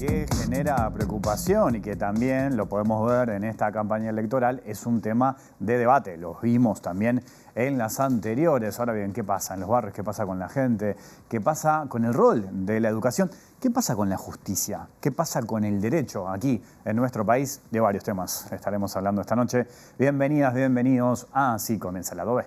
que genera preocupación y que también lo podemos ver en esta campaña electoral, es un tema de debate. Los vimos también en las anteriores. Ahora bien, ¿qué pasa en los barrios? ¿Qué pasa con la gente? ¿Qué pasa con el rol de la educación? ¿Qué pasa con la justicia? ¿Qué pasa con el derecho aquí en nuestro país? De varios temas estaremos hablando esta noche. Bienvenidas, bienvenidos a Así Comienza el Lado B.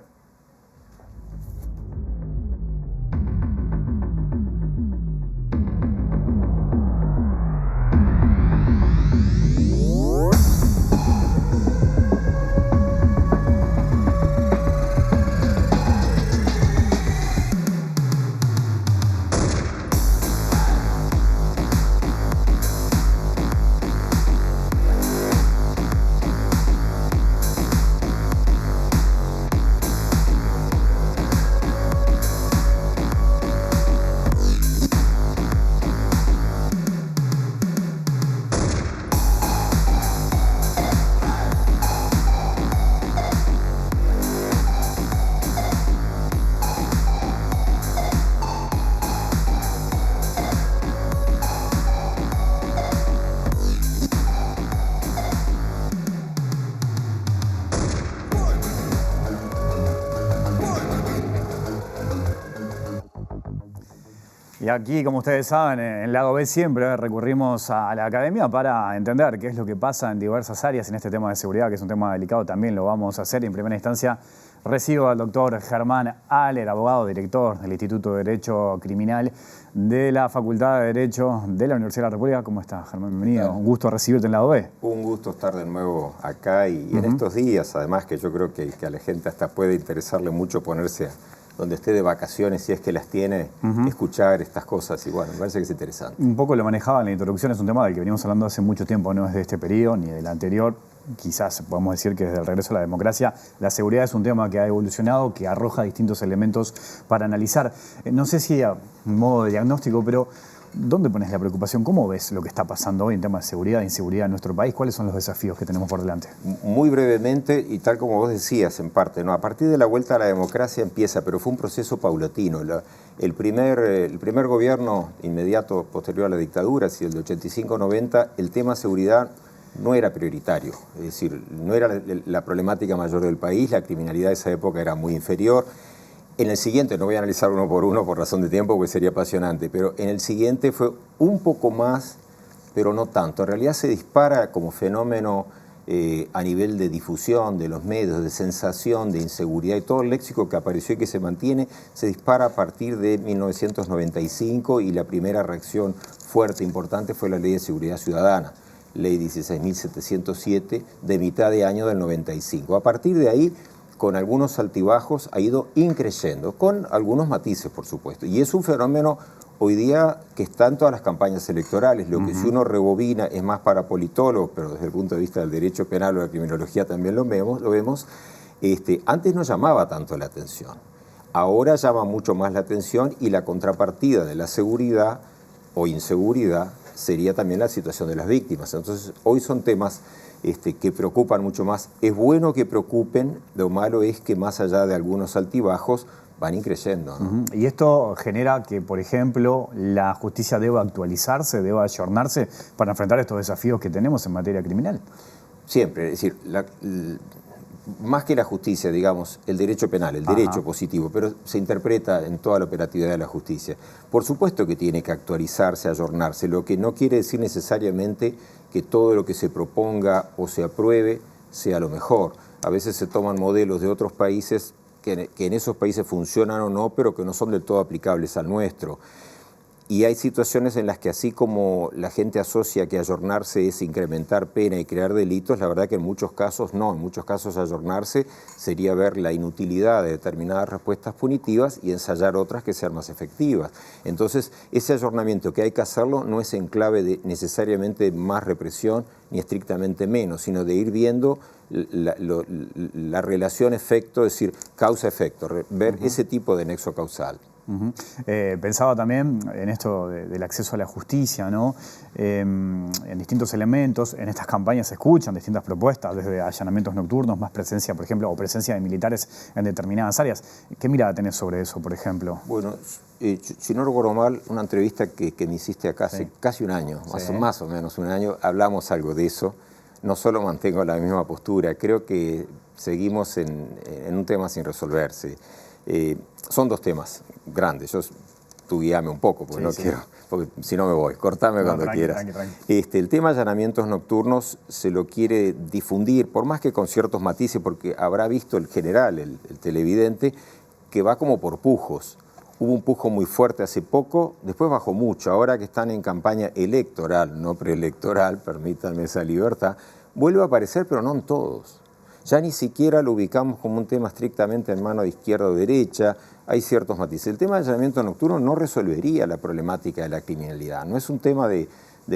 Y aquí, como ustedes saben, en Lado B siempre recurrimos a la academia para entender qué es lo que pasa en diversas áreas en este tema de seguridad, que es un tema delicado. También lo vamos a hacer. Y en primera instancia recibo al doctor Germán Aller, abogado, director del Instituto de Derecho Criminal de la Facultad de Derecho de la Universidad de la República. ¿Cómo estás, Germán? Bienvenido. Un gusto recibirte en Lado B. Un gusto estar de nuevo acá y en estos días, además, que yo creo que a la gente hasta puede interesarle mucho ponerse donde esté de vacaciones, si es que las tiene, escuchar estas cosas. Y bueno, me parece que es interesante. Un poco lo manejaba en la introducción, es un tema del que venimos hablando hace mucho tiempo, no es de este periodo ni del anterior. Quizás podemos decir que desde el regreso a la democracia, la seguridad es un tema que ha evolucionado, que arroja distintos elementos para analizar. No sé si a modo de diagnóstico, pero ¿dónde pones la preocupación? ¿Cómo ves lo que está pasando hoy en temas de seguridad e inseguridad en nuestro país? ¿Cuáles son los desafíos que tenemos por delante? Muy brevemente, y tal como vos decías en parte, ¿no? A partir de la vuelta a la democracia empieza, pero fue un proceso paulatino. El primer gobierno inmediato posterior a la dictadura, así el de 85-90, el tema seguridad no era prioritario, es decir, no era la problemática mayor del país, la criminalidad de esa época era muy inferior. En el siguiente, no voy a analizar uno por razón de tiempo, porque sería apasionante, pero en el siguiente fue un poco más, pero no tanto. En realidad se dispara como fenómeno a nivel de difusión de los medios, de sensación, de inseguridad y todo el léxico que apareció y que se mantiene, se dispara a partir de 1995 y la primera reacción fuerte, importante, fue la Ley de Seguridad Ciudadana, Ley 16.707, de mitad de año del 95. A partir de ahí, con algunos altibajos, ha ido increyendo, con algunos matices, por supuesto. Y es un fenómeno hoy día que está en todas las campañas electorales. Lo que si uno rebobina es más para politólogos, pero desde el punto de vista del derecho penal o de la criminología también lo vemos. Antes no llamaba tanto la atención. Ahora llama mucho más la atención y la contrapartida de la seguridad o inseguridad sería también la situación de las víctimas. Entonces, hoy son temas que preocupan mucho más. Es bueno que preocupen, lo malo es que más allá de algunos altibajos van increyendo, ¿no? Y esto genera que, por ejemplo, la justicia deba actualizarse, deba ayornarse para enfrentar estos desafíos que tenemos en materia criminal. Siempre, es decir, más que la justicia, digamos, el derecho penal, el derecho positivo, pero se interpreta en toda la operatividad de la justicia. Por supuesto que tiene que actualizarse, ayornarse, lo que no quiere decir necesariamente que todo lo que se proponga o se apruebe sea lo mejor. A veces se toman modelos de otros países que en esos países funcionan o no, pero que no son del todo aplicables al nuestro. Y hay situaciones en las que, así como la gente asocia que ayornarse es incrementar pena y crear delitos, la verdad que en muchos casos no. En muchos casos ayornarse sería ver la inutilidad de determinadas respuestas punitivas y ensayar otras que sean más efectivas. Entonces, ese ayornamiento que hay que hacerlo no es en clave de necesariamente más represión ni estrictamente menos, sino de ir viendo la relación efecto, es decir, causa-efecto, ver ese tipo de nexo causal. Pensaba también en esto del acceso a la justicia, ¿no? En distintos elementos, en estas campañas se escuchan distintas propuestas, desde allanamientos nocturnos, más presencia, por ejemplo, o presencia de militares en determinadas áreas. ¿Qué mirada tenés sobre eso, por ejemplo? Bueno, si no recuerdo mal, una entrevista que me hiciste acá hace casi un año, más o menos un año, hablamos algo de eso. No solo mantengo la misma postura, creo que seguimos en un tema sin resolverse. Son dos temas grandes. Tú guíame un poco, porque quiero, porque si no me voy. Cortame cuando quieras. Tranqui. El tema de allanamientos nocturnos se lo quiere difundir, por más que con ciertos matices, porque habrá visto el general, el televidente, que va como por pujos. Hubo un pujo muy fuerte hace poco, después bajó mucho. Ahora que están en campaña electoral, no preelectoral, permítanme esa libertad, vuelve a aparecer, pero no en todos. Ya ni siquiera lo ubicamos como un tema estrictamente en mano de izquierda o derecha, hay ciertos matices. El tema del allanamiento nocturno no resolvería la problemática de la criminalidad, no es un tema de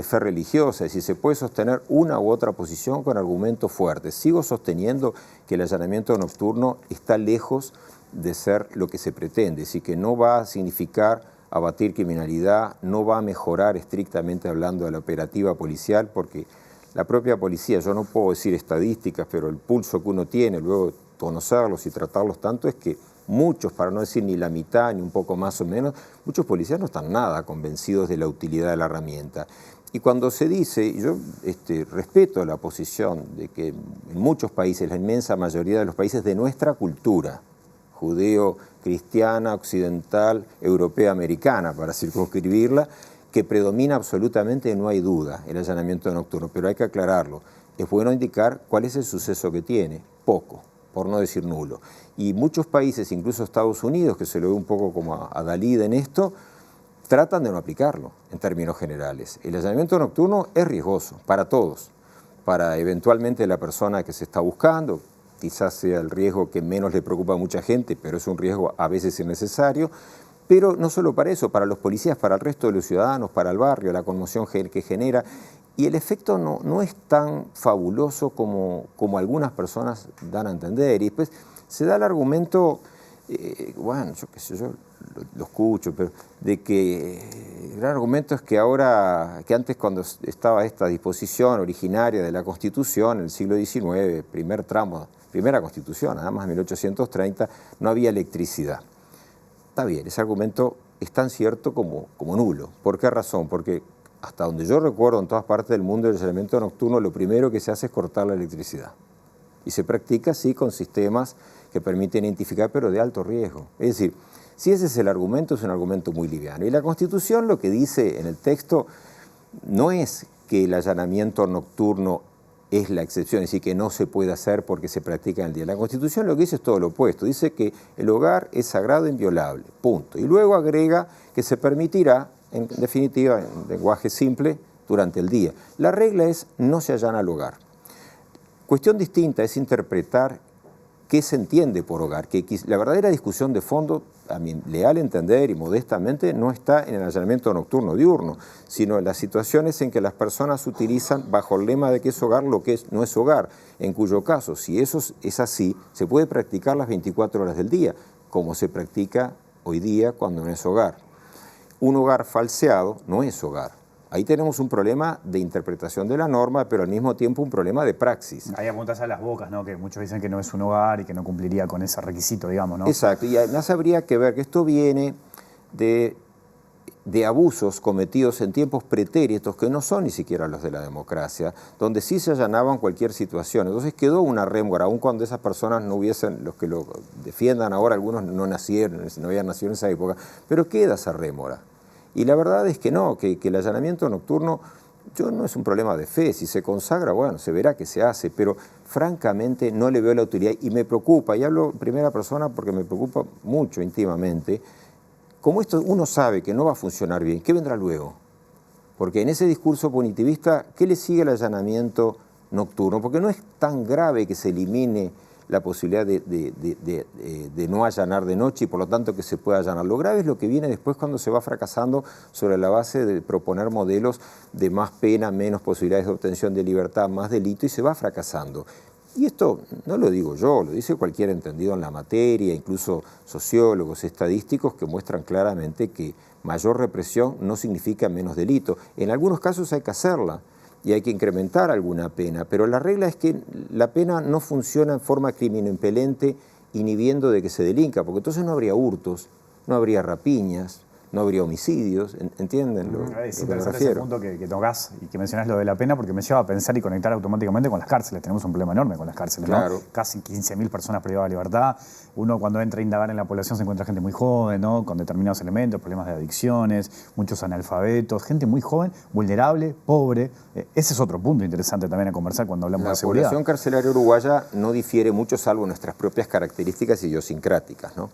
fe religiosa, es decir, se puede sostener una u otra posición con argumentos fuertes. Sigo sosteniendo que el allanamiento nocturno está lejos de ser lo que se pretende, es decir, que no va a significar abatir criminalidad, no va a mejorar estrictamente hablando de la operativa policial, porque la propia policía, yo no puedo decir estadísticas, pero el pulso que uno tiene, luego de conocerlos y tratarlos tanto, es que muchos, para no decir ni la mitad, ni un poco más o menos, muchos policías no están nada convencidos de la utilidad de la herramienta. Y cuando se dice, y yo respeto la posición de que en muchos países, la inmensa mayoría de los países de nuestra cultura, judeo-cristiana, occidental, europea, americana, para circunscribirla, que predomina absolutamente, no hay duda, el allanamiento nocturno, pero hay que aclararlo. Es bueno indicar cuál es el suceso que tiene, poco, por no decir nulo. Y muchos países, incluso Estados Unidos, que se lo ve un poco como a Dalí en esto, tratan de no aplicarlo en términos generales. El allanamiento nocturno es riesgoso para todos, para eventualmente la persona que se está buscando, quizás sea el riesgo que menos le preocupa a mucha gente, pero es un riesgo a veces innecesario. Pero no solo para eso, para los policías, para el resto de los ciudadanos, para el barrio, la conmoción que genera. Y el efecto no es tan fabuloso como algunas personas dan a entender. Y después se da el argumento, bueno, yo qué sé, yo lo escucho, pero de que el argumento es que ahora, que antes cuando estaba esta disposición originaria de la Constitución, en el siglo XIX, primer tramo, primera Constitución, nada más 1830, no había electricidad. Está bien, ese argumento es tan cierto como nulo. ¿Por qué razón? Porque hasta donde yo recuerdo en todas partes del mundo el allanamiento nocturno lo primero que se hace es cortar la electricidad. Y se practica así con sistemas que permiten identificar, pero de alto riesgo. Es decir, si ese es el argumento, es un argumento muy liviano. Y la Constitución lo que dice en el texto no es que el allanamiento nocturno es la excepción, es decir, que no se puede hacer porque se practica en el día. La Constitución lo que dice es todo lo opuesto, dice que el hogar es sagrado e inviolable, punto. Y luego agrega que se permitirá, en definitiva, en lenguaje simple, durante el día. La regla es no se allana al hogar. Cuestión distinta es interpretar qué se entiende por hogar, que la verdadera discusión de fondo, a mi leal entender y modestamente, no está en el allanamiento nocturno diurno, sino en las situaciones en que las personas utilizan bajo el lema de que es hogar lo que no es hogar, en cuyo caso, si eso es así, se puede practicar las 24 horas del día, como se practica hoy día cuando no es hogar. Un hogar falseado no es hogar. Ahí tenemos un problema de interpretación de la norma, pero al mismo tiempo un problema de praxis. Ahí apuntas a las bocas, ¿no? Que muchos dicen que no es un hogar y que no cumpliría con ese requisito, digamos, ¿no? Exacto, y además habría que ver que esto viene de abusos cometidos en tiempos pretéritos que no son ni siquiera los de la democracia, donde sí se allanaban cualquier situación. Entonces quedó una rémora, aun cuando esas personas no hubiesen, los que lo defiendan ahora, algunos no nacieron, no habían nacido en esa época, pero queda esa rémora. Y la verdad es que no, que el allanamiento nocturno no es un problema de fe, si se consagra, bueno, se verá que se hace, pero francamente no le veo la utilidad y me preocupa, y hablo en primera persona porque me preocupa mucho íntimamente, como esto uno sabe que no va a funcionar bien, ¿qué vendrá luego? Porque en ese discurso punitivista, ¿qué le sigue al allanamiento nocturno? Porque no es tan grave que se elimine la posibilidad de no allanar de noche y por lo tanto que se pueda allanar. Lo grave es lo que viene después cuando se va fracasando sobre la base de proponer modelos de más pena, menos posibilidades de obtención de libertad, más delito y se va fracasando. Y esto no lo digo yo, lo dice cualquier entendido en la materia, incluso sociólogos, estadísticos, que muestran claramente que mayor represión no significa menos delito. En algunos casos hay que hacerla y hay que incrementar alguna pena, pero la regla es que la pena no funciona en forma criminopelente inhibiendo de que se delinca, porque entonces no habría hurtos, no habría rapiñas, no habría homicidios, ¿entienden lo Es que me interesante ese refiero? punto que tocas y que mencionás lo de la pena, porque me lleva a pensar y conectar automáticamente con las cárceles. Tenemos un problema enorme con las cárceles, Claro. ¿no? Casi 15.000 personas privadas de libertad. Uno cuando entra a indagar en la población se encuentra gente muy joven, ¿no? Con determinados elementos, problemas de adicciones, muchos analfabetos, gente muy joven, vulnerable, pobre. Ese es otro punto interesante también a conversar cuando hablamos La de seguridad. población carcelaria uruguaya no difiere mucho, salvo nuestras propias características idiosincráticas, ¿no?,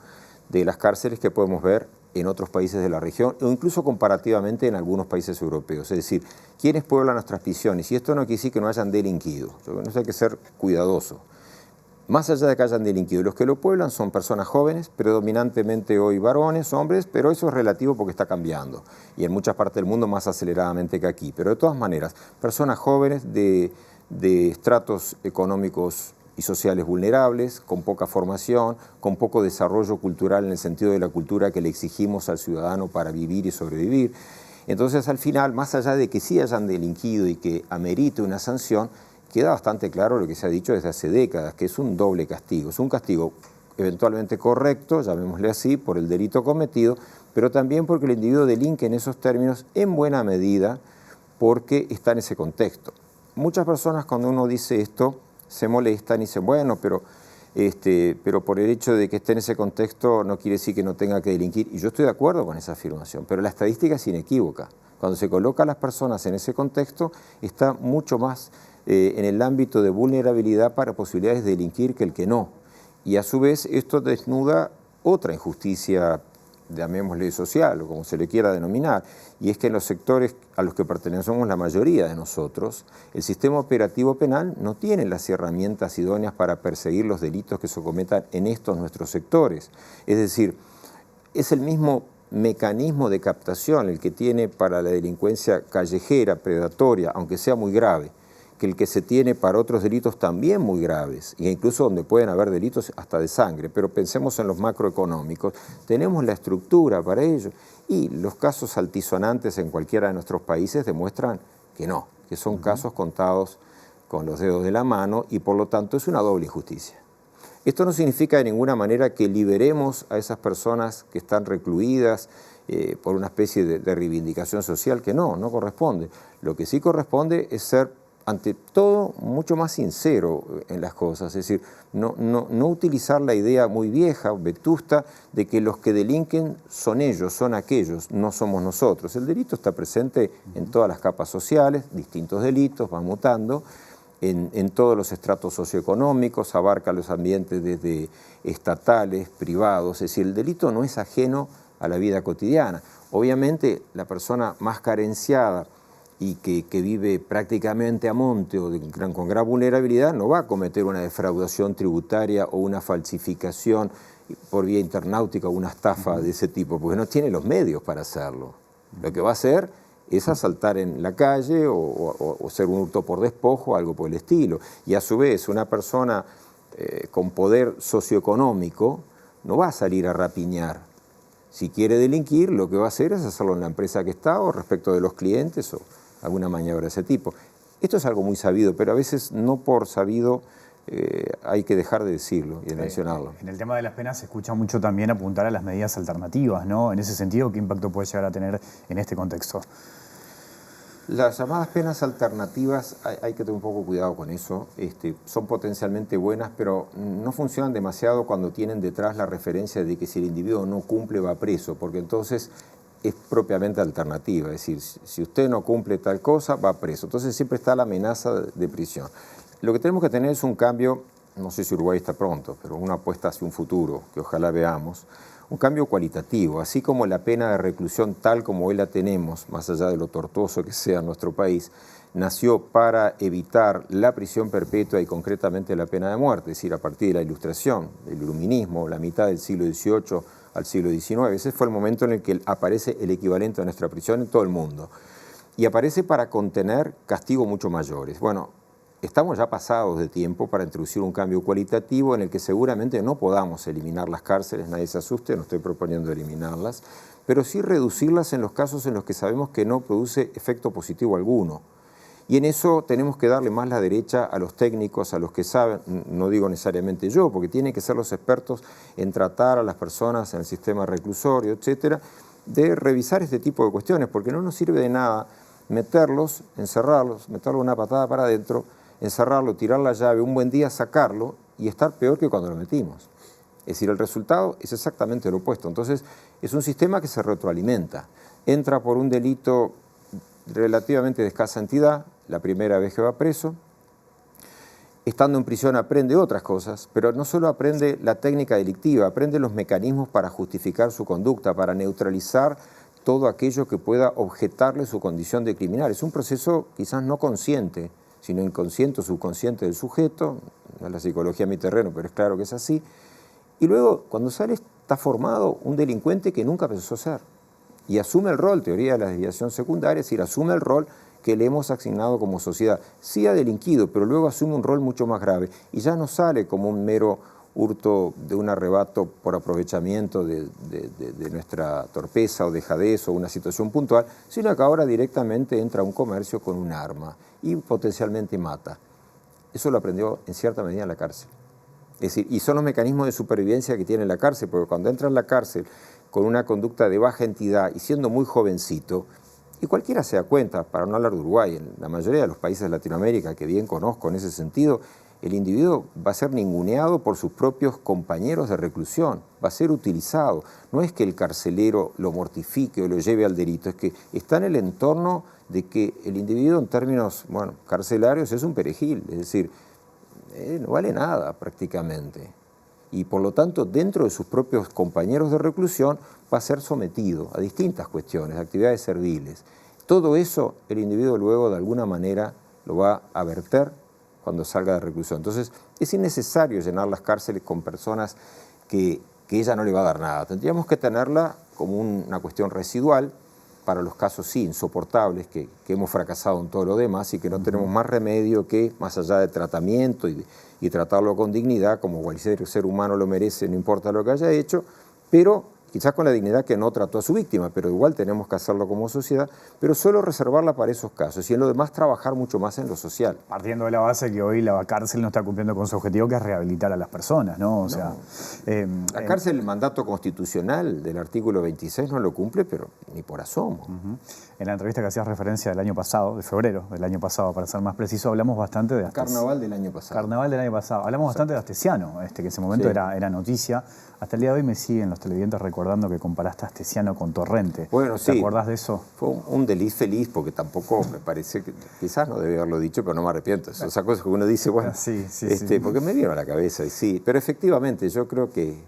de las cárceles que podemos ver en otros países de la región o incluso comparativamente en algunos países europeos. Es decir, ¿quiénes pueblan nuestras prisiones? Y esto no quiere decir que no hayan delinquido. Eso hay que ser cuidadoso. Más allá de que hayan delinquido, los que lo pueblan son personas jóvenes, predominantemente hoy varones, hombres, pero eso es relativo porque está cambiando. Y en muchas partes del mundo más aceleradamente que aquí. Pero de todas maneras, personas jóvenes de estratos económicos y sociales vulnerables, con poca formación, con poco desarrollo cultural en el sentido de la cultura que le exigimos al ciudadano para vivir y sobrevivir. Entonces, al final, más allá de que sí hayan delinquido y que amerite una sanción, queda bastante claro lo que se ha dicho desde hace décadas, que es un doble castigo. Es un castigo eventualmente correcto, llamémosle así, por el delito cometido, pero también porque el individuo delinque en esos términos en buena medida porque está en ese contexto. Muchas personas cuando uno dice esto se molestan y dicen, bueno, pero por el hecho de que esté en ese contexto no quiere decir que no tenga que delinquir. Y yo estoy de acuerdo con esa afirmación, pero la estadística es inequívoca. Cuando se coloca a las personas en ese contexto, está mucho más en el ámbito de vulnerabilidad para posibilidades de delinquir que el que no. Y a su vez esto desnuda otra injusticia, llamémosle social o como se le quiera denominar, y es que en los sectores a los que pertenecemos la mayoría de nosotros, el sistema operativo penal no tiene las herramientas idóneas para perseguir los delitos que se cometan en estos nuestros sectores. Es decir, es el mismo mecanismo de captación el que tiene para la delincuencia callejera, predatoria, aunque sea muy grave, que el que se tiene para otros delitos también muy graves, e incluso donde pueden haber delitos hasta de sangre, pero pensemos en los macroeconómicos, tenemos la estructura para ello, y los casos altisonantes en cualquiera de nuestros países demuestran que no, que son casos contados con los dedos de la mano, y por lo tanto es una doble injusticia. Esto no significa de ninguna manera que liberemos a esas personas que están recluidas por una especie de reivindicación social, que no corresponde. Lo que sí corresponde es ser ante todo mucho más sincero en las cosas, es decir, no utilizar la idea muy vieja, vetusta, de que los que delinquen son ellos, son aquellos, no somos nosotros. El delito está presente en todas las capas sociales, distintos delitos, van mutando, en todos los estratos socioeconómicos, abarca los ambientes desde estatales, privados, es decir, el delito no es ajeno a la vida cotidiana. Obviamente, la persona más carenciada y que vive prácticamente a monte o con gran vulnerabilidad, no va a cometer una defraudación tributaria o una falsificación por vía internautica o una estafa de ese tipo, porque no tiene los medios para hacerlo. Lo que va a hacer es asaltar en la calle o ser un hurto por despojo o algo por el estilo. Y a su vez, una persona con poder socioeconómico no va a salir a rapiñar. Si quiere delinquir, lo que va a hacer es hacerlo en la empresa que está o respecto de los clientes o alguna maniobra de ese tipo. Esto es algo muy sabido, pero a veces no por sabido hay que dejar de decirlo y de mencionarlo. En el tema de las penas se escucha mucho también apuntar a las medidas alternativas, ¿no? En ese sentido, ¿qué impacto puede llegar a tener en este contexto? Las llamadas penas alternativas, hay que tener un poco cuidado con eso, son potencialmente buenas, pero no funcionan demasiado cuando tienen detrás la referencia de que si el individuo no cumple va preso, porque entonces es propiamente alternativa, es decir, si usted no cumple tal cosa, va preso. Entonces siempre está la amenaza de prisión. Lo que tenemos que tener es un cambio, no sé si Uruguay está pronto, pero una apuesta hacia un futuro, que ojalá veamos, un cambio cualitativo, así como la pena de reclusión tal como hoy la tenemos, más allá de lo tortuoso que sea en nuestro país, nació para evitar la prisión perpetua y concretamente la pena de muerte, es decir, a partir de la Ilustración, del Iluminismo, la mitad del siglo XVIII al siglo XIX. Ese fue el momento en el que aparece el equivalente a nuestra prisión en todo el mundo. Y aparece para contener castigos mucho mayores. Bueno, estamos ya pasados de tiempo para introducir un cambio cualitativo en el que seguramente no podamos eliminar las cárceles, nadie se asuste, no estoy proponiendo eliminarlas, pero sí reducirlas en los casos en los que sabemos que no produce efecto positivo alguno. Y en eso tenemos que darle más la derecha a los técnicos, a los que saben, no digo necesariamente yo, porque tienen que ser los expertos en tratar a las personas en el sistema reclusorio, etcétera, de revisar este tipo de cuestiones, porque no nos sirve de nada meterlos, encerrarlos, meterlo una patada para adentro, encerrarlo, tirar la llave, un buen día sacarlo y estar peor que cuando lo metimos. Es decir, el resultado es exactamente lo opuesto. Entonces, es un sistema que se retroalimenta. Entra por un delito relativamente de escasa entidad, la primera vez que va preso. Estando en prisión aprende otras cosas, pero no solo aprende la técnica delictiva, aprende los mecanismos para justificar su conducta, para neutralizar todo aquello que pueda objetarle su condición de criminal. Es un proceso quizás no consciente, sino inconsciente o subconsciente del sujeto. No es la psicología mi terreno, pero es claro que es así. Y luego, cuando sale, está formado un delincuente que nunca pensó ser. Y asume el rol, teoría de la desviación secundaria, es decir, asume el rol que le hemos asignado como sociedad. Sí ha delinquido, pero luego asume un rol mucho más grave. Y ya no sale como un mero hurto de un arrebato por aprovechamiento de nuestra torpeza o dejadez o una situación puntual, sino que ahora directamente entra a un comercio con un arma y potencialmente mata. Eso lo aprendió en cierta medida en la cárcel. Es decir, y son los mecanismos de supervivencia que tiene la cárcel, porque cuando entra en la cárcel con una conducta de baja entidad y siendo muy jovencito, y cualquiera se da cuenta, para no hablar de Uruguay, en la mayoría de los países de Latinoamérica que bien conozco en ese sentido, el individuo va a ser ninguneado por sus propios compañeros de reclusión, va a ser utilizado. No es que el carcelero lo mortifique o lo lleve al delito, es que está en el entorno de que el individuo en términos carcelarios es un perejil, es decir, no vale nada prácticamente. Y por lo tanto, dentro de sus propios compañeros de reclusión, va a ser sometido a distintas cuestiones, actividades serviles. Todo eso el individuo luego de alguna manera lo va a verter cuando salga de reclusión. Entonces, es innecesario llenar las cárceles con personas que ella no le va a dar nada. Tendríamos que tenerla como una cuestión residual para los casos, sí, insoportables, que hemos fracasado en todo lo demás y que no tenemos más remedio que, más allá de tratamiento y tratarlo con dignidad, como cualquier ser humano lo merece, no importa lo que haya hecho, pero quizás con la dignidad que no trató a su víctima, pero igual tenemos que hacerlo como sociedad, pero solo reservarla para esos casos y en lo demás trabajar mucho más en lo social. Partiendo de la base que hoy la cárcel no está cumpliendo con su objetivo, que es rehabilitar a las personas, ¿no? O sea, la cárcel, el mandato constitucional del artículo 26 no lo cumple, pero ni por asomo. En la entrevista que hacías referencia del año pasado, de febrero del año pasado, para ser más preciso, hablamos bastante de Carnaval del año pasado. Carnaval del año pasado. Hablamos bastante de Astesiano, que en ese momento era noticia. Hasta el día de hoy me siguen los televidentes recordando que comparaste a Astesiano con Torrente. Bueno, sí. ¿Te acordás de eso? Fue un desliz feliz, porque tampoco me parece que, quizás no debía haberlo dicho, pero no me arrepiento. Esas cosas que uno dice, bueno, sí. Porque me vieron a la cabeza, y sí. Pero efectivamente, yo creo que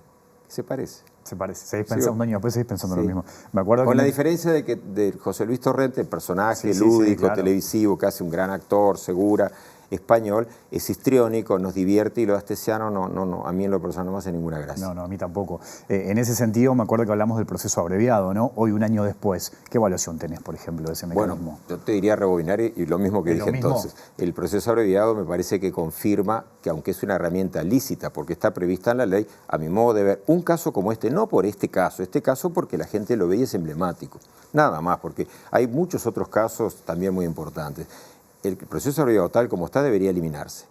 se parece. Se parece. Seguís pensando, un año después seguís pensando lo mismo. Me acuerdo con la diferencia de que de José Luis Torrente, el personaje lúdico, claro, televisivo, que hace un gran actor, segura, español, es histriónico, nos divierte, y lo de Astesiano no, a mí en lo personal no me hace ninguna gracia. No, a mí tampoco. En ese sentido, me acuerdo que hablamos del proceso abreviado, ¿no? Hoy, un año después, ¿qué evaluación tenés, por ejemplo, de ese mecanismo? Bueno, yo te diría rebobinar y lo mismo que dije entonces. El proceso abreviado me parece que confirma que, aunque es una herramienta lícita, porque está prevista en la ley, a mi modo de ver, un caso como este, no por este caso porque la gente lo ve y es emblemático, nada más, porque hay muchos otros casos también muy importantes. El proceso abreviado tal como está debería eliminarse.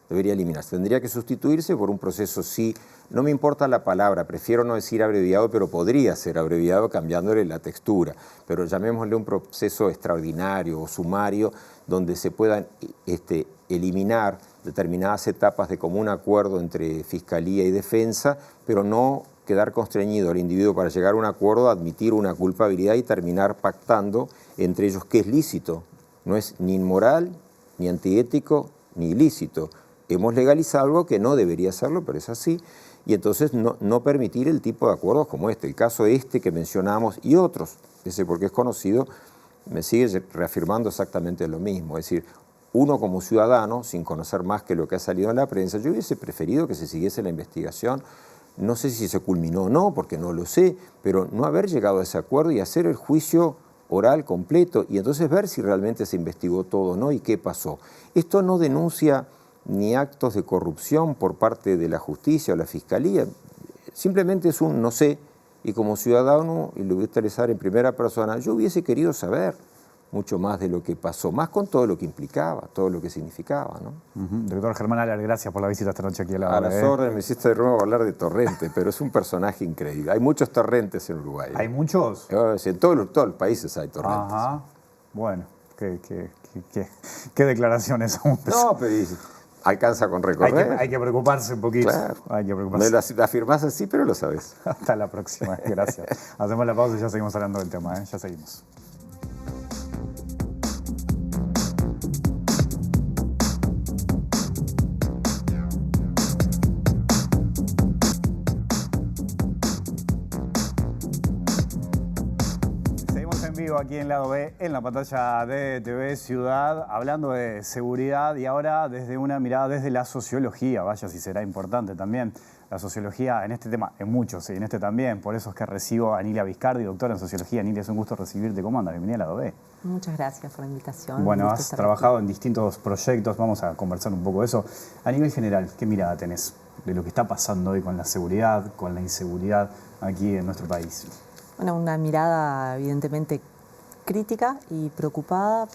Tendría que sustituirse por un proceso, sí, no me importa la palabra, prefiero no decir abreviado, pero podría ser abreviado cambiándole la textura, pero llamémosle un proceso extraordinario o sumario donde se puedan eliminar determinadas etapas de común acuerdo entre Fiscalía y Defensa, pero no quedar constreñido al individuo para llegar a un acuerdo, admitir una culpabilidad y terminar pactando entre ellos que es lícito. No es ni inmoral, ni antiético, ni ilícito. Hemos legalizado algo que no debería serlo, pero es así. Y entonces no permitir el tipo de acuerdos como este. El caso que mencionamos y otros, porque es conocido, me sigue reafirmando exactamente lo mismo. Es decir, uno como ciudadano, sin conocer más que lo que ha salido en la prensa, yo hubiese preferido que se siguiese la investigación. No sé si se culminó o no, porque no lo sé, pero no haber llegado a ese acuerdo y hacer el juicio oral completo y entonces ver si realmente se investigó todo, ¿no? Y qué pasó. Esto no denuncia ni actos de corrupción por parte de la justicia o la fiscalía, simplemente es un no sé, y como ciudadano, y lo voy a utilizar en primera persona, yo hubiese querido saber mucho más de lo que pasó, más con todo lo que implicaba, todo lo que significaba, ¿no? Doctor Germán Alar, gracias por la visita esta noche aquí a la A las órdenes, me hiciste de nuevo hablar de Torrente, pero es un personaje increíble. Hay muchos Torrentes en Uruguay. ¿Hay muchos? En todos los países hay Torrentes. Ajá. Bueno, qué declaraciones son. No, pero alcanza con recorrer. Hay que preocuparse un poquito. Claro. Hay que preocuparse. Me lo afirmás así, pero lo sabes. Hasta la próxima. Gracias. Hacemos la pausa y ya seguimos hablando del tema. Ya seguimos. Aquí en Lado B, en la pantalla de TV Ciudad, hablando de seguridad y ahora desde una mirada desde la sociología, vaya si será importante también la sociología en este tema, en muchos y en este también, por eso es que recibo a Anilia Viscardi, doctora en sociología. Anilia, es un gusto recibirte. ¿Cómo anda? Bienvenida a Lado B. Muchas gracias por la invitación. Bueno, has trabajado en distintos proyectos, vamos a conversar un poco de eso. A nivel general, ¿qué mirada tenés de lo que está pasando hoy con la seguridad, con la inseguridad aquí en nuestro país? Bueno, una mirada evidentemente crítica y preocupada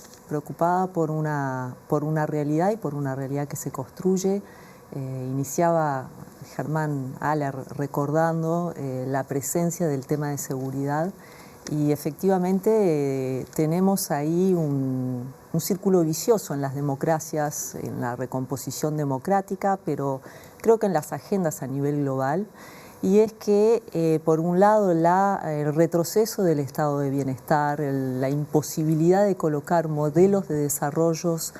por una realidad y por una realidad que se construye. Iniciaba Germán Alar recordando la presencia del tema de seguridad y efectivamente tenemos ahí un círculo vicioso en las democracias, en la recomposición democrática, pero creo que en las agendas a nivel global. Y es que, por un lado, el retroceso del estado de bienestar, la imposibilidad de colocar modelos de desarrollos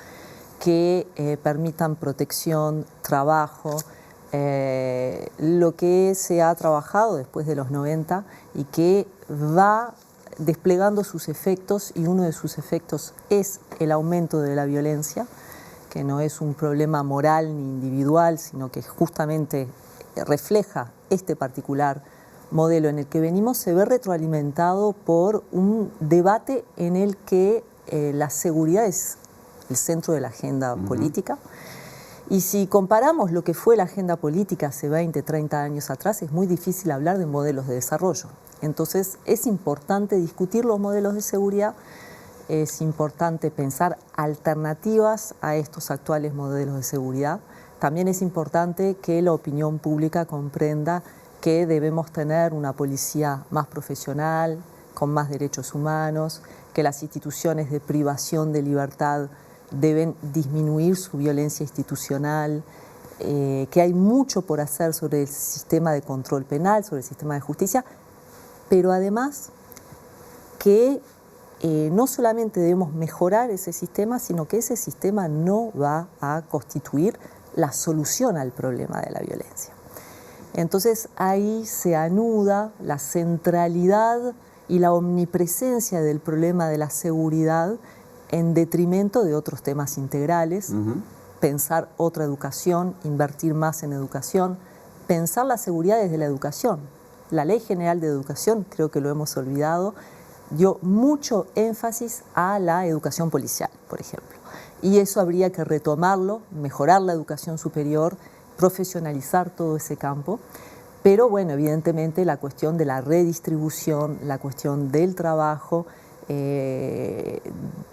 que permitan protección, trabajo, lo que se ha trabajado después de los 90 y que va desplegando sus efectos, y uno de sus efectos es el aumento de la violencia, que no es un problema moral ni individual, sino que justamente refleja este particular modelo en el que venimos, se ve retroalimentado por un debate en el que la seguridad es el centro de la agenda política. Y si comparamos lo que fue la agenda política hace 20, 30 años atrás, es muy difícil hablar de modelos de desarrollo. Entonces es importante discutir los modelos de seguridad, es importante pensar alternativas a estos actuales modelos de seguridad. También es importante que la opinión pública comprenda que debemos tener una policía más profesional, con más derechos humanos, que las instituciones de privación de libertad deben disminuir su violencia institucional, que hay mucho por hacer sobre el sistema de control penal, sobre el sistema de justicia, pero además que no solamente debemos mejorar ese sistema, sino que ese sistema no va a constituir la solución al problema de la violencia. Entonces ahí se anuda la centralidad y la omnipresencia del problema de la seguridad en detrimento de otros temas integrales, pensar otra educación, invertir más en educación, pensar la seguridad desde la educación. La Ley General de Educación, creo que lo hemos olvidado, dio mucho énfasis a la educación policial, por ejemplo. Y eso habría que retomarlo, mejorar la educación superior, profesionalizar todo ese campo. Pero bueno, evidentemente la cuestión de la redistribución, la cuestión del trabajo, de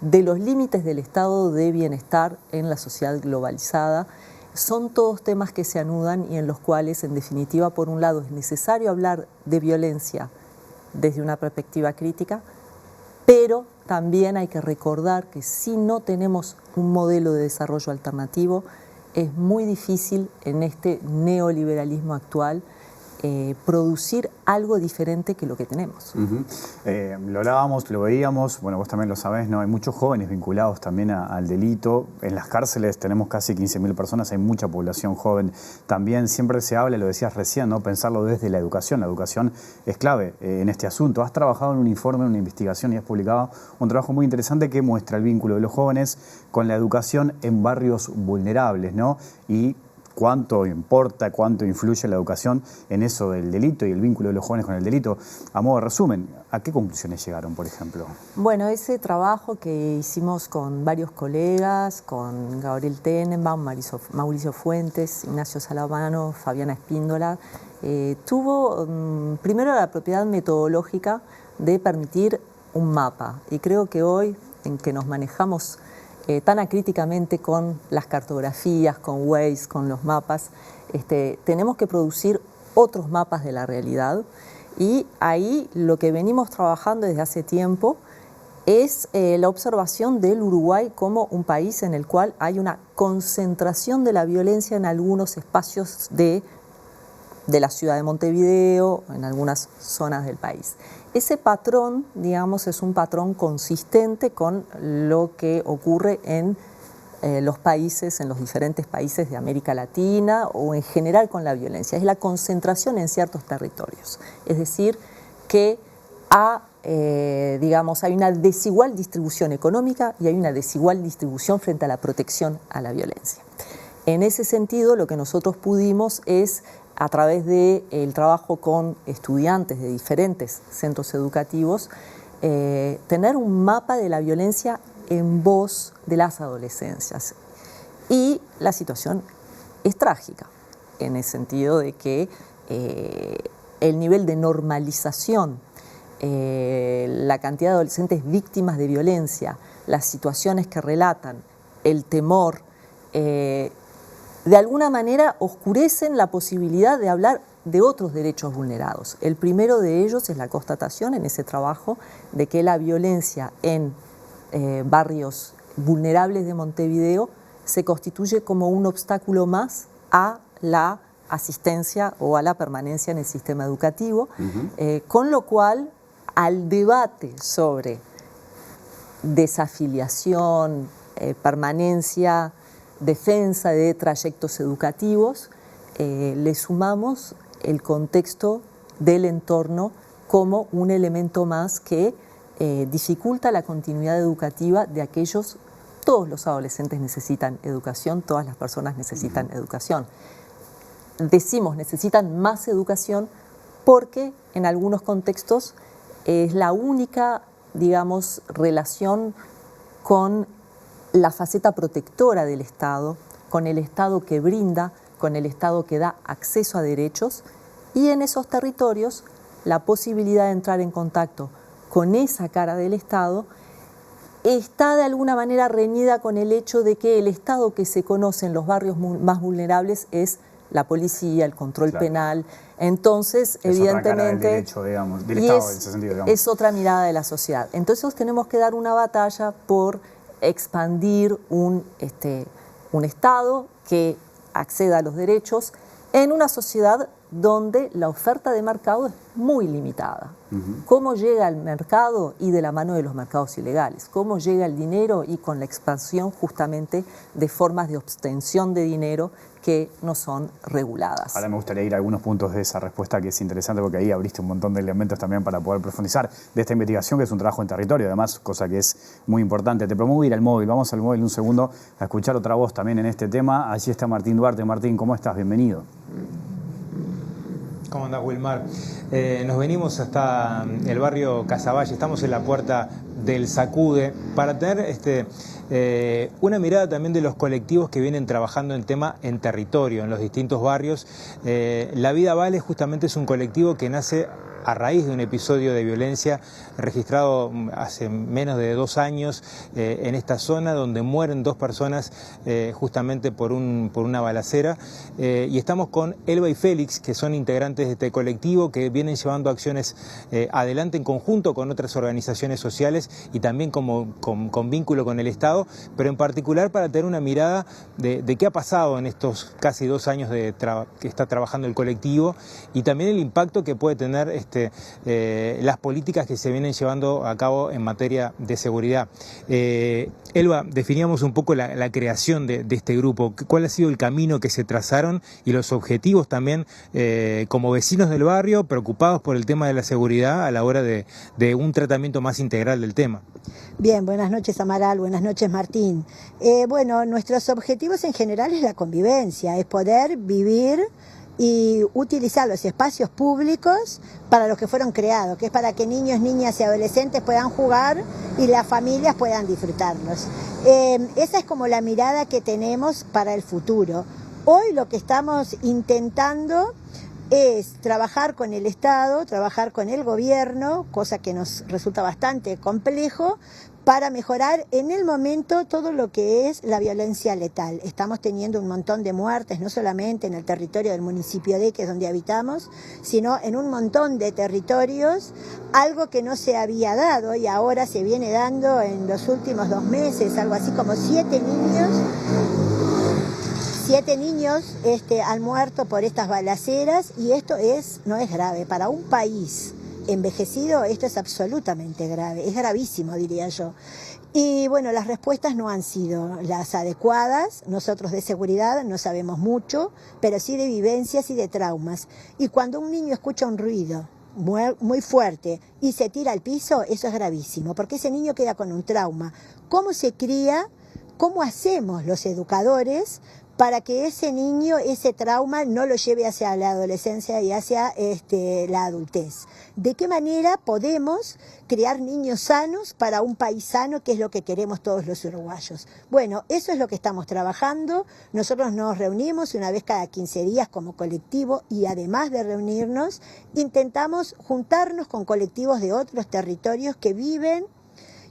los límites del estado de bienestar en la sociedad globalizada, son todos temas que se anudan y en los cuales, en definitiva, por un lado es necesario hablar de violencia desde una perspectiva crítica, pero también hay que recordar que si no tenemos un modelo de desarrollo alternativo, es muy difícil en este neoliberalismo actual producir algo diferente que lo que tenemos. Lo hablábamos, lo veíamos, bueno, vos también lo sabés, ¿no? Hay muchos jóvenes vinculados también al delito. En las cárceles tenemos casi 15.000 personas, hay mucha población joven. También siempre se habla, lo decías recién, ¿no? Pensarlo desde la educación. La educación es clave en este asunto. Has trabajado en un informe, en una investigación y has publicado un trabajo muy interesante que muestra el vínculo de los jóvenes con la educación en barrios vulnerables, ¿no? Y cuánto importa, cuánto influye la educación en eso del delito y el vínculo de los jóvenes con el delito. A modo de resumen, ¿a qué conclusiones llegaron, por ejemplo? Bueno, ese trabajo que hicimos con varios colegas, con Gabriel Tenenbaum, Mauricio Fuentes, Ignacio Salamano, Fabiana Espíndola, tuvo primero la propiedad metodológica de permitir un mapa. Y creo que hoy, en que nos manejamos tan acríticamente con las cartografías, con Waze, con los mapas, tenemos que producir otros mapas de la realidad. Y ahí lo que venimos trabajando desde hace tiempo es la observación del Uruguay como un país en el cual hay una concentración de la violencia en algunos espacios de la ciudad de Montevideo, en algunas zonas del país. Ese patrón, digamos, es un patrón consistente con lo que ocurre en los países, en los diferentes países de América Latina o en general con la violencia. Es la concentración en ciertos territorios. Es decir, que digamos, hay una desigual distribución económica y hay una desigual distribución frente a la protección a la violencia. En ese sentido, lo que nosotros pudimos es, a través del trabajo con estudiantes de diferentes centros educativos, tener un mapa de la violencia en voz de las adolescencias. Y la situación es trágica, en el sentido de que el nivel de normalización, la cantidad de adolescentes víctimas de violencia, las situaciones que relatan, el temor, de alguna manera oscurecen la posibilidad de hablar de otros derechos vulnerados. El primero de ellos es la constatación en ese trabajo de que la violencia en barrios vulnerables de Montevideo se constituye como un obstáculo más a la asistencia o a la permanencia en el sistema educativo, con lo cual al debate sobre desafiliación, permanencia, defensa de trayectos educativos, le sumamos el contexto del entorno como un elemento más que dificulta la continuidad educativa de aquellos. Todos los adolescentes necesitan educación, todas las personas necesitan educación. Decimos necesitan más educación porque en algunos contextos es la única, digamos, relación con la faceta protectora del Estado, con el Estado que brinda, con el Estado que da acceso a derechos, y en esos territorios la posibilidad de entrar en contacto con esa cara del Estado está de alguna manera reñida con el hecho de que el Estado que se conoce en los barrios más vulnerables es la policía, el control penal. Entonces, es evidentemente, otra cara del derecho, digamos, del Estado en ese sentido, digamos. Es otra mirada de la sociedad. Entonces tenemos que dar una batalla por expandir un Estado que acceda a los derechos en una sociedad donde la oferta de mercado es muy limitada. ¿Cómo llega al mercado? Y de la mano de los mercados ilegales. ¿Cómo llega el dinero? Y con la expansión justamente de formas de obtención de dinero que no son reguladas. Ahora me gustaría ir a algunos puntos de esa respuesta, que es interesante porque ahí abriste un montón de elementos también para poder profundizar de esta investigación, que es un trabajo en territorio, además, cosa que es muy importante. Te promuevo ir al móvil, vamos al móvil un segundo a escuchar otra voz también en este tema. Allí está Martín Duarte. Martín, ¿cómo estás? Bienvenido. ¿Cómo andás, Wilmar? Nos venimos hasta el barrio Casaballe, estamos en la puerta del Sacude para tener una mirada también de los colectivos que vienen trabajando el tema en territorio, en los distintos barrios. La Vida Vale justamente es un colectivo que nace a raíz de un episodio de violencia registrado hace menos de 2 años en esta zona, donde mueren 2 personas justamente por una balacera. Y estamos con Elba y Félix, que son integrantes de este colectivo, que vienen llevando acciones adelante en conjunto con otras organizaciones sociales y también con vínculo con el Estado, pero en particular para tener una mirada de qué ha pasado en estos casi 2 años que está trabajando el colectivo y también el impacto que puede tener las políticas que se vienen llevando a cabo en materia de seguridad. Elba, definíamos un poco la creación de este grupo. ¿Cuál ha sido el camino que se trazaron y los objetivos también como vecinos del barrio preocupados por el tema de la seguridad a la hora de un tratamiento más integral del tema? Bien, buenas noches Amaral, buenas noches Martín. Bueno, nuestros objetivos en general es la convivencia, es poder vivir y utilizar los espacios públicos para los que fueron creados, que es para que niños, niñas y adolescentes puedan jugar y las familias puedan disfrutarlos. Esa es como la mirada que tenemos para el futuro. Hoy lo que estamos intentando es trabajar con el Estado, trabajar con el gobierno, cosa que nos resulta bastante complejo, para mejorar en el momento todo lo que es la violencia letal. Estamos teniendo un montón de muertes, no solamente en el territorio del municipio de que es donde habitamos, sino en un montón de territorios, algo que no se había dado y ahora se viene dando en los últimos 2 meses, algo así como 7 niños han muerto por estas balaceras y esto no es grave. Para un país envejecido esto es absolutamente grave, es gravísimo diría yo. Y bueno, las respuestas no han sido las adecuadas, nosotros de seguridad no sabemos mucho, pero sí de vivencias y de traumas. Y cuando un niño escucha un ruido muy fuerte y se tira al piso, eso es gravísimo, porque ese niño queda con un trauma. ¿Cómo se cría? ¿Cómo hacemos los educadores para que ese niño, ese trauma, no lo lleve hacia la adolescencia y hacia la adultez? ¿De qué manera podemos crear niños sanos para un país sano, que es lo que queremos todos los uruguayos? Bueno, eso es lo que estamos trabajando. Nosotros nos reunimos una vez cada 15 días como colectivo y además de reunirnos, intentamos juntarnos con colectivos de otros territorios que viven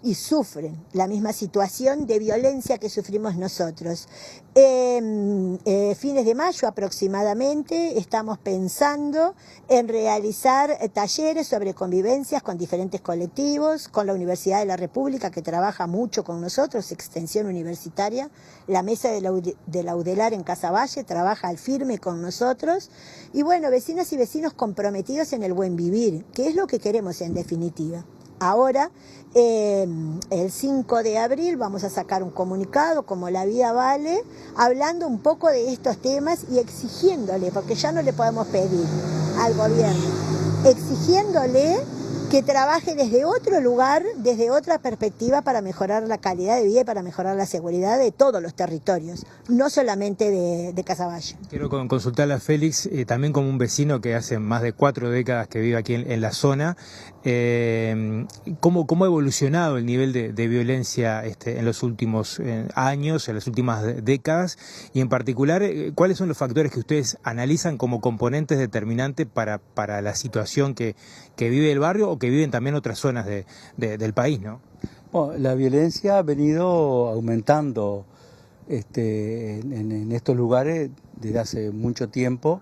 y sufren la misma situación de violencia que sufrimos nosotros. Fines de mayo aproximadamente estamos pensando en realizar talleres sobre convivencias con diferentes colectivos, con la Universidad de la República, que trabaja mucho con nosotros, extensión universitaria, la mesa de la UDELAR en Casaballe trabaja al firme con nosotros, y bueno, vecinas y vecinos comprometidos en el buen vivir, que es lo que queremos en definitiva. Ahora, el 5 de abril vamos a sacar un comunicado, como La Vida Vale, hablando un poco de estos temas y exigiéndole, porque ya no le podemos pedir al gobierno, exigiéndole que trabaje desde otro lugar, desde otra perspectiva para mejorar la calidad de vida y para mejorar la seguridad de todos los territorios, no solamente de Casaballe. Quiero consultarle a Félix, también como un vecino que hace más de 4 décadas que vive aquí en la zona, ¿cómo ha evolucionado el nivel de violencia en los últimos años, en las últimas décadas? Y en particular, ¿cuáles son los factores que ustedes analizan como componentes determinantes para la situación que vive el barrio o que viven también otras zonas del país, ¿no? Bueno, la violencia ha venido aumentando en estos lugares desde hace mucho tiempo,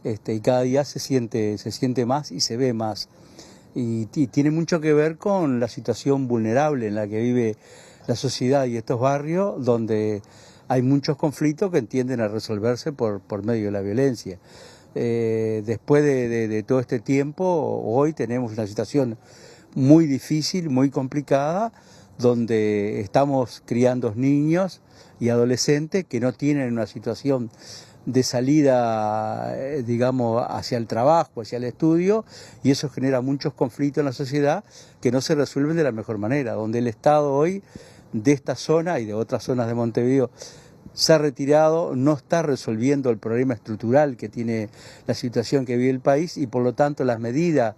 y cada día se siente más y se ve más. Y tiene mucho que ver con la situación vulnerable en la que vive la sociedad y estos barrios, donde hay muchos conflictos que tienden a resolverse por medio de la violencia. Después de todo este tiempo, hoy tenemos una situación muy difícil, muy complicada, donde estamos criando niños y adolescentes que no tienen una situación de salida, digamos, hacia el trabajo, hacia el estudio, y eso genera muchos conflictos en la sociedad que no se resuelven de la mejor manera, donde el Estado hoy de esta zona y de otras zonas de Montevideo se ha retirado, no está resolviendo el problema estructural que tiene la situación que vive el país, y por lo tanto las medidas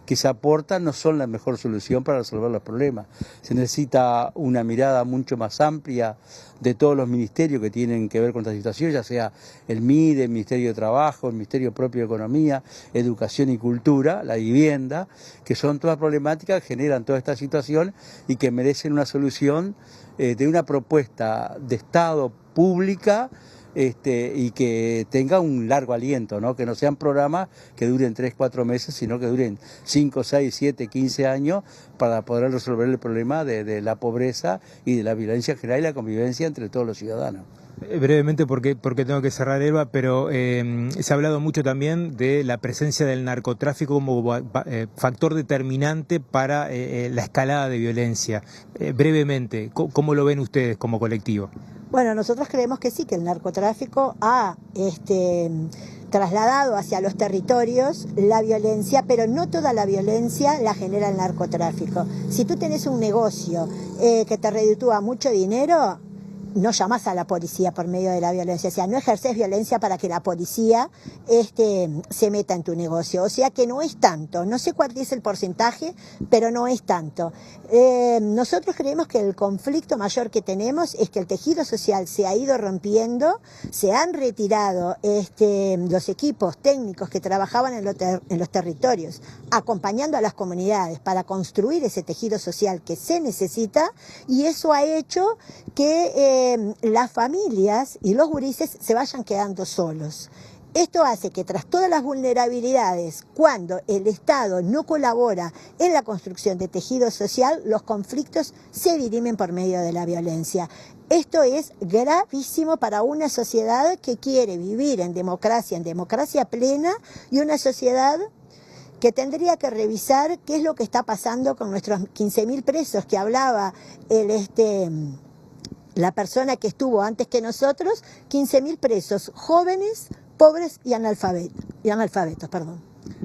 que se aportan no son la mejor solución para resolver los problemas. Se necesita una mirada mucho más amplia de todos los ministerios que tienen que ver con esta situación, ya sea el MIDE, el Ministerio de Trabajo, el Ministerio propio de Economía, Educación y Cultura, la vivienda, que son todas problemáticas que generan toda esta situación y que merecen una solución de una propuesta de Estado pública, y que tenga un largo aliento, ¿no? Que no sean programas que duren 3, 4 meses, sino que duren 5, 6, 7, 15 años para poder resolver el problema de la pobreza y de la violencia general y la convivencia entre todos los ciudadanos. Brevemente, porque tengo que cerrar, Elba, pero se ha hablado mucho también de la presencia del narcotráfico como factor determinante para la escalada de violencia. Brevemente, ¿cómo lo ven ustedes como colectivo? Bueno, nosotros creemos que sí, que el narcotráfico ha trasladado hacia los territorios la violencia, pero no toda la violencia la genera el narcotráfico. Si tú tenés un negocio que te reditúa mucho dinero, no llamás a la policía por medio de la violencia, o sea, no ejerces violencia para que la policía se meta en tu negocio, o sea que no es tanto, no sé cuál es el porcentaje, pero no es tanto. Nosotros creemos que el conflicto mayor que tenemos es que el tejido social se ha ido rompiendo, se han retirado los equipos técnicos que trabajaban en los territorios, acompañando a las comunidades para construir ese tejido social que se necesita, y eso ha hecho que las familias y los gurises se vayan quedando solos. Esto hace que tras todas las vulnerabilidades, cuando el Estado no colabora en la construcción de tejido social, los conflictos se dirimen por medio de la violencia. Esto es gravísimo para una sociedad que quiere vivir en democracia plena, y una sociedad que tendría que revisar qué es lo que está pasando con nuestros 15.000 presos que hablaba la persona que estuvo antes que nosotros, 15.000 presos jóvenes, pobres y analfabetos, perdón.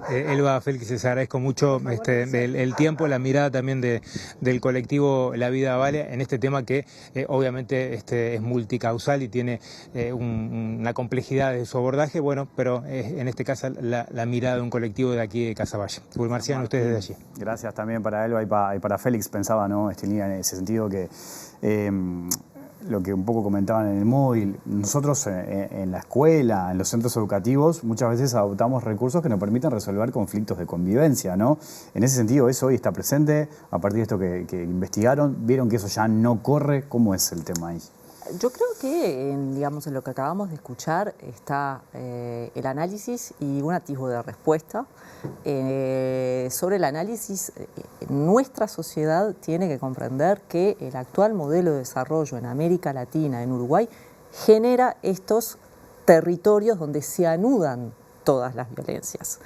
Elba Félix, les agradezco mucho el tiempo, la mirada también del colectivo La Vida Vale en este tema que obviamente es multicausal y tiene una complejidad de su abordaje, bueno, pero en este caso la mirada de un colectivo de aquí de Casaballe. Marciano, ustedes desde allí. Gracias también para Elba y para Félix. Pensaba, ¿no?, en ese sentido que lo que un poco comentaban en el móvil, nosotros en la escuela, en los centros educativos, muchas veces adoptamos recursos que nos permiten resolver conflictos de convivencia, ¿no? En ese sentido, eso hoy está presente. A partir de esto que investigaron, vieron que eso ya no corre. ¿Cómo es el tema ahí? Yo creo que, en lo que acabamos de escuchar está el análisis y un atisbo de respuesta. Sobre el análisis, nuestra sociedad tiene que comprender que el actual modelo de desarrollo en América Latina, en Uruguay, genera estos territorios donde se anudan todas las violencias.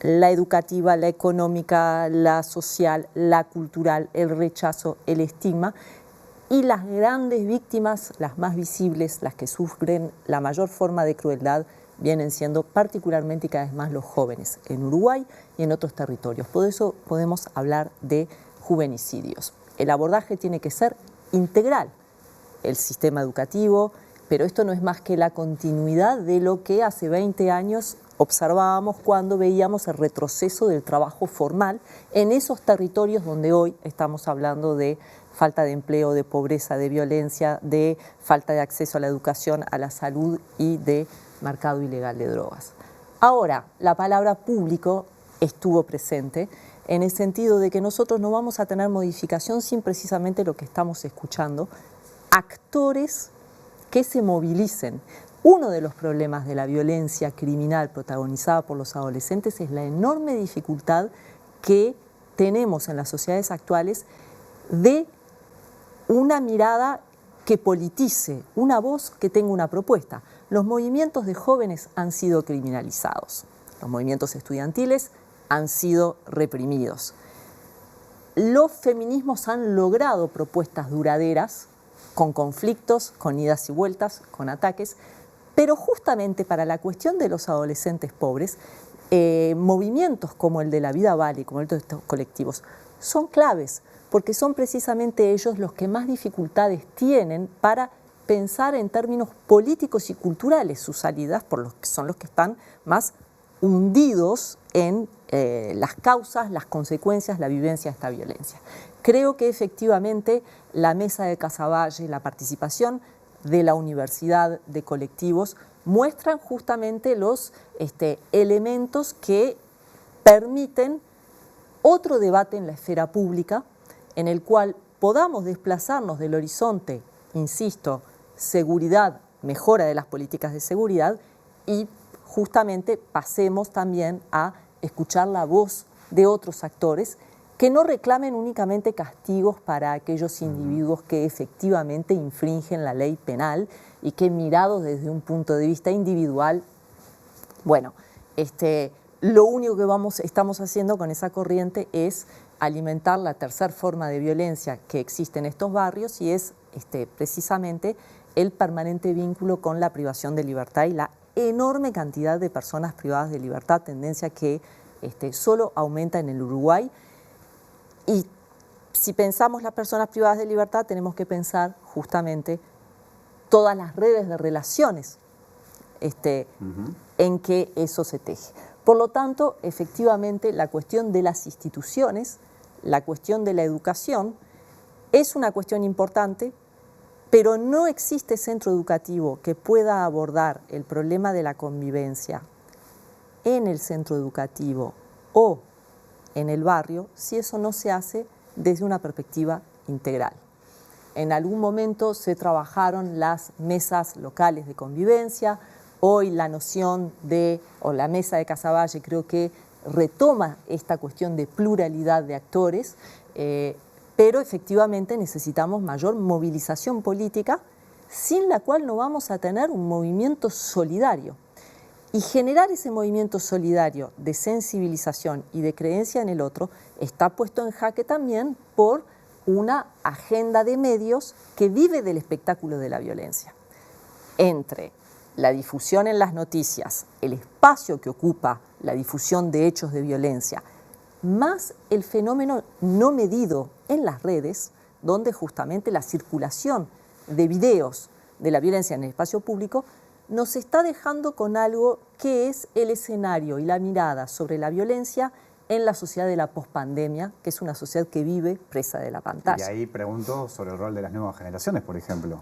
La educativa, la económica, la social, la cultural, el rechazo, el estigma. Y las grandes víctimas, las más visibles, las que sufren la mayor forma de crueldad, vienen siendo particularmente y cada vez más los jóvenes en Uruguay y en otros territorios. Por eso podemos hablar de juvenicidios. El abordaje tiene que ser integral, el sistema educativo, pero esto no es más que la continuidad de lo que hace 20 años observábamos cuando veíamos el retroceso del trabajo formal en esos territorios donde hoy estamos hablando de falta de empleo, de pobreza, de violencia, de falta de acceso a la educación, a la salud y de mercado ilegal de drogas. Ahora, la palabra público estuvo presente en el sentido de que nosotros no vamos a tener modificación sin precisamente lo que estamos escuchando, actores que se movilicen. Uno de los problemas de la violencia criminal protagonizada por los adolescentes es la enorme dificultad que tenemos en las sociedades actuales de una mirada que politice, una voz que tenga una propuesta. Los movimientos de jóvenes han sido criminalizados, los movimientos estudiantiles han sido reprimidos. Los feminismos han logrado propuestas duraderas, con conflictos, con idas y vueltas, con ataques, pero justamente para la cuestión de los adolescentes pobres, movimientos como el de La Vida Vale, como el de estos colectivos, son claves, porque son precisamente ellos los que más dificultades tienen para pensar en términos políticos y culturales sus salidas, son los que están más hundidos en las causas, las consecuencias, la vivencia de esta violencia. Creo que efectivamente la mesa de Casaballe, la participación de la universidad, de colectivos, muestran justamente los elementos que permiten otro debate en la esfera pública, en el cual podamos desplazarnos del horizonte, insisto, seguridad, mejora de las políticas de seguridad, y justamente pasemos también a escuchar la voz de otros actores que no reclamen únicamente castigos para aquellos individuos que efectivamente infringen la ley penal y que mirados desde un punto de vista individual, bueno, lo único que estamos haciendo con esa corriente es alimentar la tercera forma de violencia que existe en estos barrios y es precisamente el permanente vínculo con la privación de libertad y la enorme cantidad de personas privadas de libertad, tendencia que solo aumenta en el Uruguay. Y si pensamos las personas privadas de libertad, tenemos que pensar justamente todas las redes de relaciones en que eso se teje. Por lo tanto, efectivamente, la cuestión de las instituciones, la cuestión de la educación, es una cuestión importante, pero no existe centro educativo que pueda abordar el problema de la convivencia en el centro educativo o en el barrio si eso no se hace desde una perspectiva integral. En algún momento se trabajaron las mesas locales de convivencia. Hoy la noción o la mesa de Casaballe creo que retoma esta cuestión de pluralidad de actores, pero efectivamente necesitamos mayor movilización política, sin la cual no vamos a tener un movimiento solidario. Y generar ese movimiento solidario de sensibilización y de creencia en el otro está puesto en jaque también por una agenda de medios que vive del espectáculo de la violencia. Entre la difusión en las noticias, el espacio que ocupa la difusión de hechos de violencia, más el fenómeno no medido en las redes, donde justamente la circulación de videos de la violencia en el espacio público nos está dejando con algo que es el escenario y la mirada sobre la violencia en la sociedad de la pospandemia, que es una sociedad que vive presa de la pantalla. Y ahí pregunto sobre el rol de las nuevas generaciones, por ejemplo.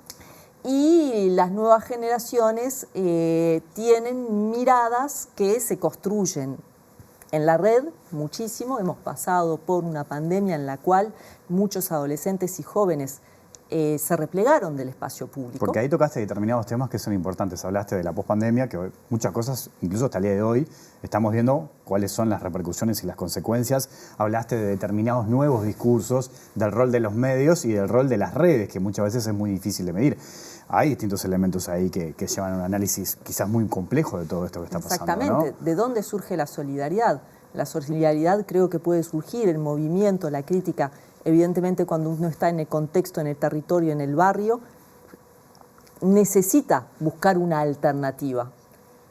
Y las nuevas generaciones tienen miradas que se construyen en la red muchísimo. Hemos pasado por una pandemia en la cual muchos adolescentes y jóvenes se replegaron del espacio público. Porque ahí tocaste determinados temas que son importantes. Hablaste de la pospandemia, que muchas cosas, incluso hasta el día de hoy, estamos viendo cuáles son las repercusiones y las consecuencias. Hablaste de determinados nuevos discursos, del rol de los medios y del rol de las redes, que muchas veces es muy difícil de medir. Hay distintos elementos ahí que llevan a un análisis quizás muy complejo de todo esto que está pasando, ¿no? Exactamente. ¿De dónde surge la solidaridad? La solidaridad creo que puede surgir, el movimiento, la crítica. Evidentemente, cuando uno está en el contexto, en el territorio, en el barrio, necesita buscar una alternativa.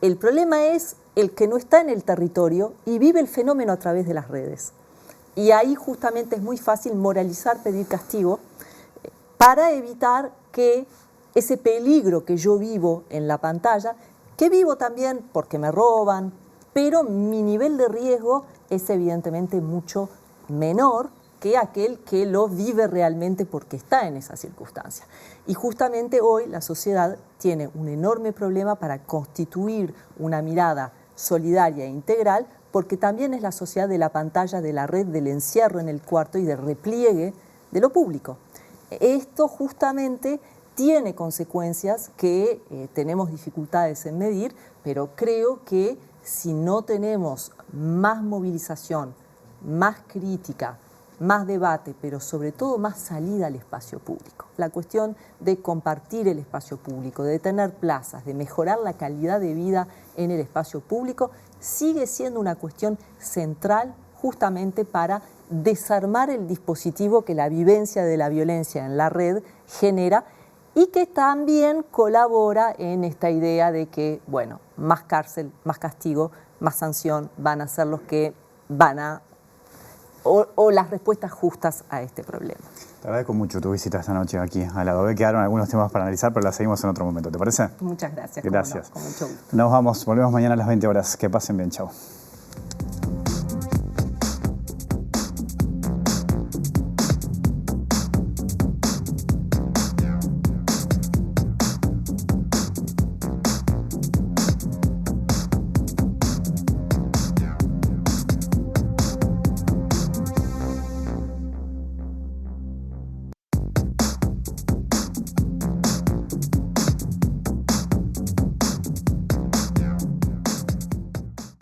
El problema es el que no está en el territorio y vive el fenómeno a través de las redes. Y ahí justamente es muy fácil moralizar, pedir castigo, para evitar que ese peligro que yo vivo en la pantalla, que vivo también porque me roban, pero mi nivel de riesgo es evidentemente mucho menor que aquel que lo vive realmente porque está en esa circunstancia. Y justamente hoy la sociedad tiene un enorme problema para constituir una mirada solidaria e integral, porque también es la sociedad de la pantalla, de la red, del encierro en el cuarto y del repliegue de lo público. Esto justamente tiene consecuencias que tenemos dificultades en medir, pero creo que si no tenemos más movilización, más crítica, más debate, pero sobre todo más salida al espacio público. La cuestión de compartir el espacio público, de tener plazas, de mejorar la calidad de vida en el espacio público, sigue siendo una cuestión central justamente para desarmar el dispositivo que la vivencia de la violencia en la red genera y que también colabora en esta idea de que, bueno, más cárcel, más castigo, más sanción van a ser los que van a o las respuestas justas a este problema. Te agradezco mucho tu visita esta noche aquí a la Adobe. Quedaron algunos temas para analizar, pero las seguimos en otro momento. ¿Te parece? Muchas gracias. Gracias. Con mucho gusto. Nos vamos, volvemos mañana a las 20 horas. Que pasen bien, chao.